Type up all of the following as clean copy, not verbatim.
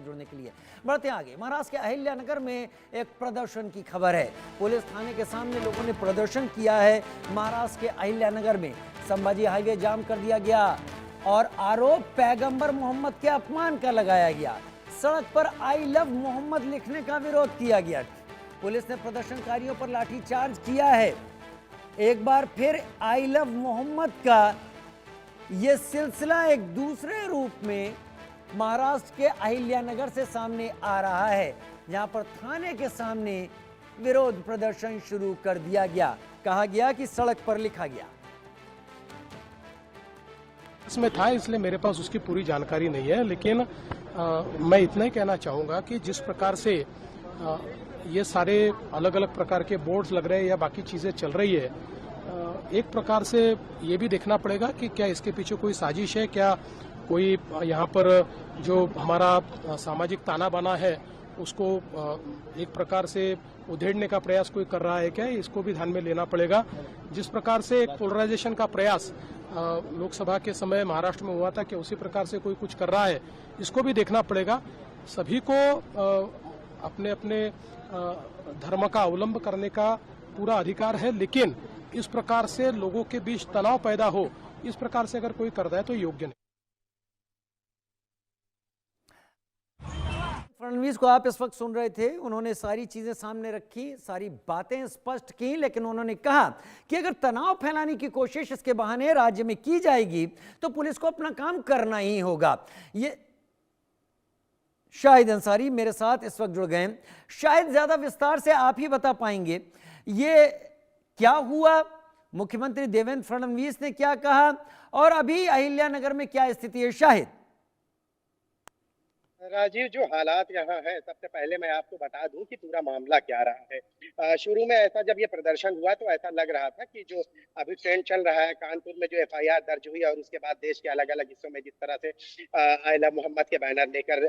जुड़ने के लिए बढ़ते हैं आगे। महाराष्ट्र के अहिल्यानगर में एक प्रदर्शन की खबर है। पुलिस थाने के सामने लोगों ने प्रदर्शन किया है। महाराष्ट्र के अहिल्यानगर में संभाजी हाईवे जाम कर दिया गया और आरोप पैगंबर मोहम्मद के अपमान का लगाया गया। सड़क पर आई लव मोहम्मद लिखने का विरोध किया गया। पुलिस ने प्रदर्शनकारियों पर लाठीचार्ज किया है। एक बार फिर आई लव मोहम्मद का यह सिलसिला एक दूसरे रूप में महाराष्ट्र के अहिल्यानगर से सामने आ रहा है, जहां पर थाने के सामने विरोध प्रदर्शन शुरू कर दिया गया। कहा गया कि सड़क पर लिखा गया। इसमें था, इसलिए मेरे पास उसकी पूरी जानकारी नहीं है, लेकिन मैं इतना ही कहना चाहूंगा कि जिस प्रकार से ये सारे अलग अलग प्रकार के बोर्ड्स लग रहे हैं या बाकी चीजें चल रही है, एक प्रकार से ये भी देखना पड़ेगा कि क्या इसके पीछे कोई साजिश है, क्या कोई यहाँ पर जो हमारा सामाजिक ताना बाना है उसको एक प्रकार से उधेड़ने का प्रयास कोई कर रहा है क्या, इसको भी ध्यान में लेना पड़ेगा। जिस प्रकार से एक पोलराइजेशन का प्रयास लोकसभा के समय महाराष्ट्र में हुआ था, कि उसी प्रकार से कोई कुछ कर रहा है, इसको भी देखना पड़ेगा। सभी को अपने अपने धर्म का अवलंब करने का पूरा अधिकार है, लेकिन इस प्रकार से लोगों के बीच तनाव पैदा हो, इस प्रकार से अगर कोई करता है तो योग्य नहीं। फडणवीस को आप इस वक्त सुन रहे थे। उन्होंने सारी चीजें सामने रखी, सारी बातें स्पष्ट की, लेकिन उन्होंने कहा कि अगर तनाव फैलाने की कोशिश इसके बहाने राज्य में की जाएगी तो पुलिस को अपना काम करना ही होगा। ये शाहिद अंसारी मेरे साथ इस वक्त जुड़ गए। शायद ज्यादा विस्तार से आप ही बता पाएंगे ये क्या हुआ, मुख्यमंत्री देवेंद्र फडणवीस ने क्या कहा और अभी अहिल्यानगर में क्या स्थिति है। शाहिद। राजीव, जो हालात यहाँ है, सबसे पहले मैं आपको बता दूं कि पूरा मामला क्या रहा है। शुरू में ऐसा जब ये प्रदर्शन हुआ तो ऐसा लग रहा था कि जो अभी ट्रेंड चल रहा है, कानपुर में जो एफआईआर दर्ज हुई और उसके बाद देश के अलग अलग हिस्सों में जिस तरह से आई लव मोहम्मद के बैनर लेकर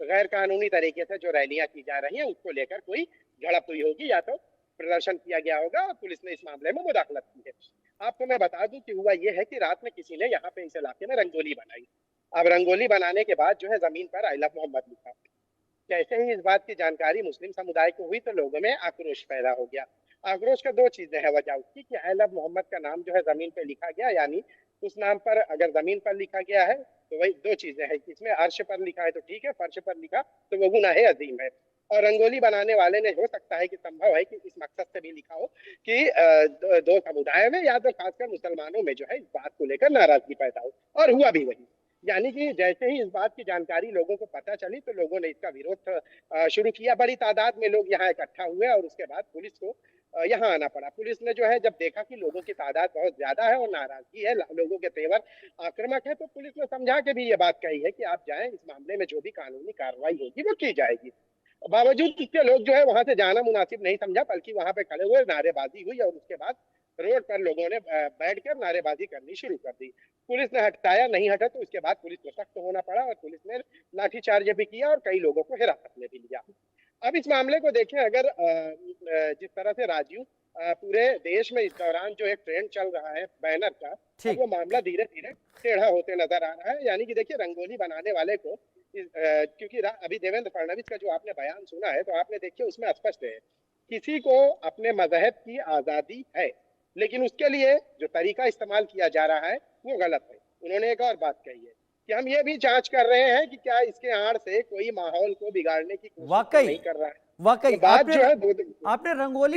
गैर कानूनी तरीके से जो रैलियां की जा रही हैं, उसको लेकर कोई झड़प हुई होगी या तो प्रदर्शन किया गया होगा और पुलिस ने इस मामले में मुदाखलत की है। आपको मैं बता दूं कि हुआ यह है कि रात में किसी ने यहाँ पे इस इलाके में रंगोली बनाई। अब रंगोली बनाने के बाद जो है जमीन पर आई लव मोहम्मद लिखा। जैसे ही इस बात की जानकारी मुस्लिम समुदाय को हुई तो लोगों में आक्रोश पैदा हो गया। आक्रोश का दो चीजें हैं वजह उसकी कि आई लव मोहम्मद का नाम जो है जमीन पर लिखा गया, यानी उस नाम पर अगर जमीन पर लिखा गया है तो वही दो चीजें हैं, इसमें अर्श पर लिखा है तो ठीक है, फर्श पर लिखा तो वो गुनाह अजीम है। और रंगोली बनाने वाले ने, हो सकता है कि संभव है कि इस मकसद से भी लिखा हो कि दो समुदाय में या तो खासकर मुसलमानों में जो है इस बात को लेकर नाराजगी पैदा हो, और हुआ भी वही। यानी कि जैसे ही इस बात की जानकारी लोगों को पता चली तो लोगों ने इसका विरोध शुरू किया। बड़ी तादाद में लोग यहाँ इकट्ठा हुए और उसके बाद पुलिस को यहाँ आना पड़ा। पुलिस ने जो है जब देखा कि लोगों की तादाद बहुत ज्यादा है और नाराजगी है, लोगों के तेवर आक्रामक है, तो पुलिस ने समझा के भी ये बात कही है कि आप जाएं, इस मामले में जो भी कानूनी कार्रवाई होगी वो की जाएगी। बावजूद इसके लोग जो है वहां से जाना मुनासिब नहीं समझा, बल्कि वहां पे खड़े हुए नारेबाजी हुई और उसके बाद रोड पर लोगों ने बैठकर नारेबाजी करनी शुरू कर दी। पुलिस ने हटाया, नहीं हटा तो उसके बाद पुलिस को सख्त होना पड़ा और पुलिस ने लाठीचार्ज भी किया और कई लोगों को हिरासत में भी लिया। अब इस मामले को देखें, अगर जिस तरह से राजीव पूरे देश में इस दौरान जो एक ट्रेंड चल रहा है बैनर का, वो मामला धीरे धीरे टेढ़ा होते नजर आ रहा है। यानी कि देखिए, रंगोली बनाने वाले को क्योंकि अभी देवेंद्र फडणवीस का जो आपने बयान सुना है तो आपने देखिए उसमें स्पष्ट है किसी को अपने मजहब की आजादी है, लेकिन उसके लिए जो तरीका इस्तेमाल किया जा रहा है वो गलत है। उन्होंने एक और बात कही है कि हम ये भी जांच कर रहे हैं कि क्या इसके आड़ से कोई माहौल को बिगाड़ने की कोशिश नहीं कर रहा है। वाकई तो बात जो है आपने रंगोली